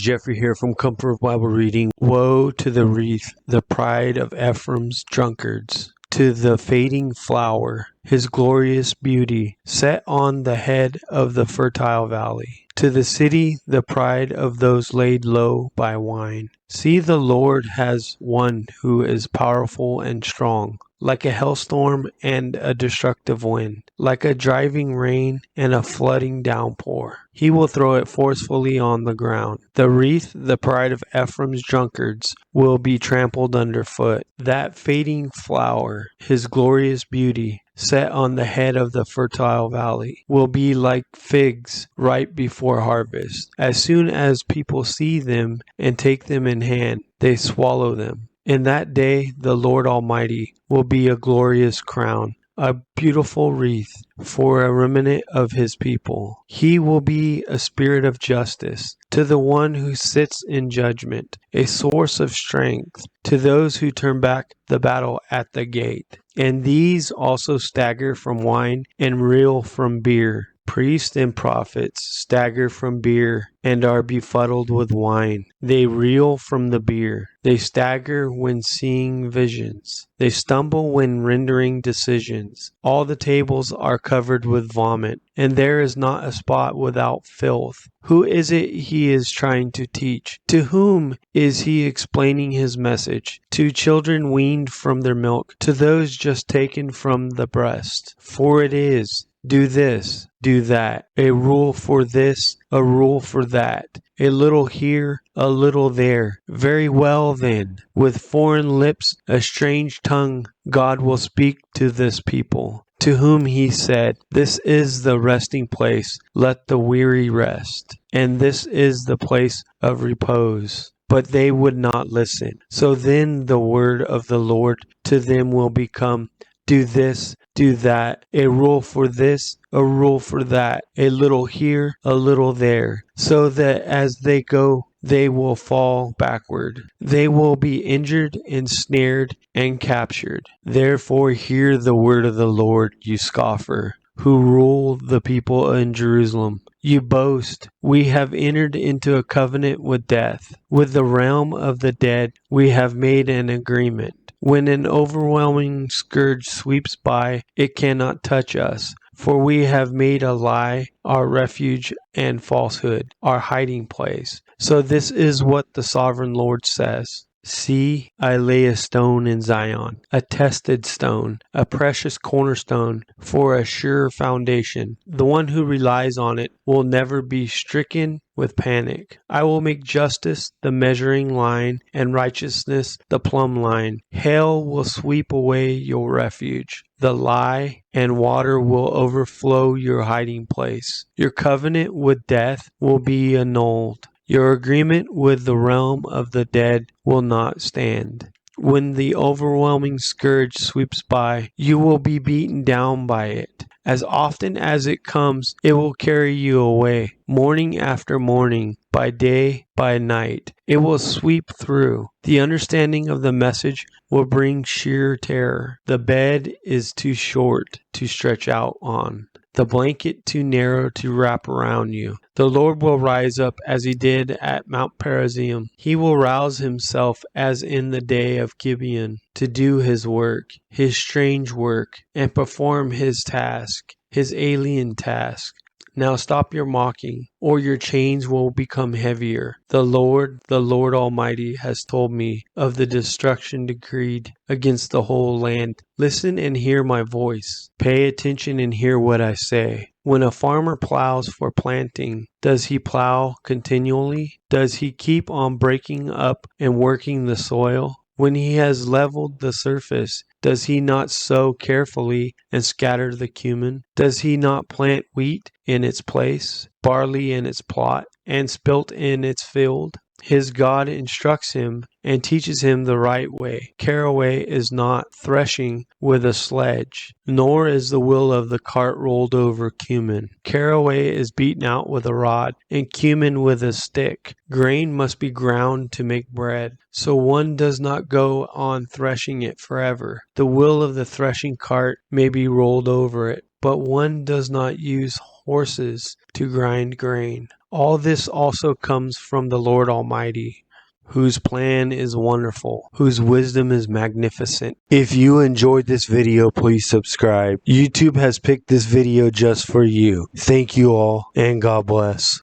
Jeffery here from Comfort Bible Reading. Woe to the wreath, the pride of Ephraim's drunkards, to the fading flower, his glorious beauty, set on the head of the fertile valley, to the city, the pride of those laid low by wine. See, the Lord has one who is powerful and strong, like a hailstorm and a destructive wind, like a driving rain and a flooding downpour. He will throw it forcefully on the ground. The wreath, the pride of Ephraim's drunkards, will be trampled underfoot. That fading flower, his glorious beauty, set on the head of the fertile valley, will be like figs ripe before harvest. As soon as people see them and take them in hand, they swallow them. In that day, the Lord Almighty will be a glorious crown, a beautiful wreath for a remnant of his people. He will be a spirit of justice to the one who sits in judgment, a source of strength to those who turn back the battle at the gate. And these also stagger from wine and reel from beer. Priests and prophets stagger from beer and are befuddled with wine. They reel from the beer. They stagger when seeing visions. They stumble when rendering decisions. All the tables are covered with vomit, and there is not a spot without filth. Who is it he is trying to teach? To whom is he explaining his message? To children weaned from their milk, to those just taken from the breast. For it is, do this, do that, a rule for this, a rule for that, a little here, a little there. Very well then, with foreign lips, a strange tongue, God will speak to this people, to whom he said, this is the resting place, let the weary rest, and this is the place of repose. But they would not listen. So then the word of the Lord to them will become, do this, do that, a rule for this, a rule for that, a little here, a little there, so that as they go, they will fall backward. They will be injured, ensnared, and captured. Therefore hear the word of the Lord, you scoffer, who rule the people in Jerusalem. You boast, we have entered into a covenant with death. With the realm of the dead we have made an agreement. When an overwhelming scourge sweeps by, it cannot touch us, for we have made a lie our refuge and falsehood our hiding place. So this is what the sovereign Lord says. See, I lay a stone in Zion, a tested stone, a precious cornerstone for a sure foundation. The one who relies on it will never be stricken with panic. I will make justice the measuring line and righteousness the plumb line. Hail will sweep away your refuge. The lie and water will overflow your hiding place. Your covenant with death will be annulled. Your agreement with the realm of the dead will not stand. When the overwhelming scourge sweeps by, you will be beaten down by it. As often as it comes, it will carry you away. Morning after morning, by day, by night, it will sweep through. The understanding of the message will bring sheer terror. The bed is too short to stretch out on, the blanket too narrow to wrap around you. The Lord will rise up as he did at Mount Perazim. He will rouse himself as in the day of Gibeon to do his work, his strange work, and perform his task, his alien task. Now stop your mocking, or your chains will become heavier. The Lord Almighty, has told me of the destruction decreed against the whole land. Listen and hear my voice. Pay attention and hear what I say. When a farmer plows for planting, does he plow continually? Does he keep on breaking up and working the soil? When he has leveled the surface, does he not sow carefully and scatter the cumin? Does he not plant wheat in its place, barley in its plot, and spelt in its field? His God instructs him and teaches him the right way. Caraway is not threshing with a sledge, nor is the wheel of the cart rolled over cumin. Caraway is beaten out with a rod, and cumin with a stick. Grain must be ground to make bread, so one does not go on threshing it forever. The wheel of the threshing cart may be rolled over it, but one does not use horses to grind grain. All this also comes from the Lord Almighty, whose plan is wonderful, whose wisdom is magnificent. If you enjoyed this video, please subscribe. YouTube has picked this video just for you. Thank you all, and God bless.